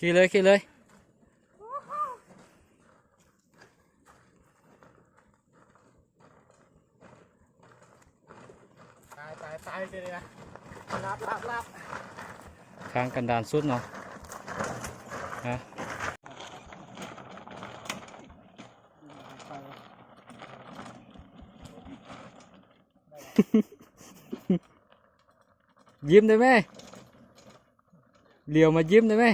ขี่เลยขี่เลยตายเลยนะรับ ทางกันดานสุดเนาะฮะ ยิ้มได้ไหมเลี้ยวมายิ้มได้ไหม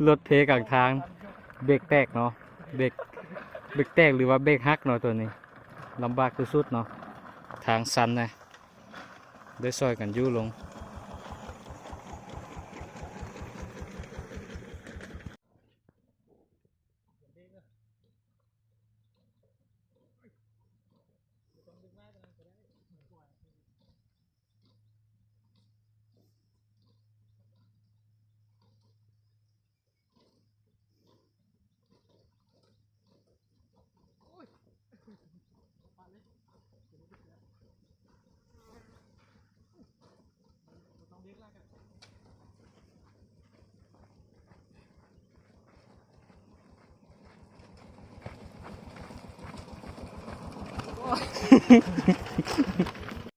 รถเพกลางทางเบรกแตกเนาะเบรกแตกหรือว่าเบรกฮักเนาะตัวนี้ลำบากสุดๆเนาะทางสันนะได้ซอยกันยู่ลง ๆ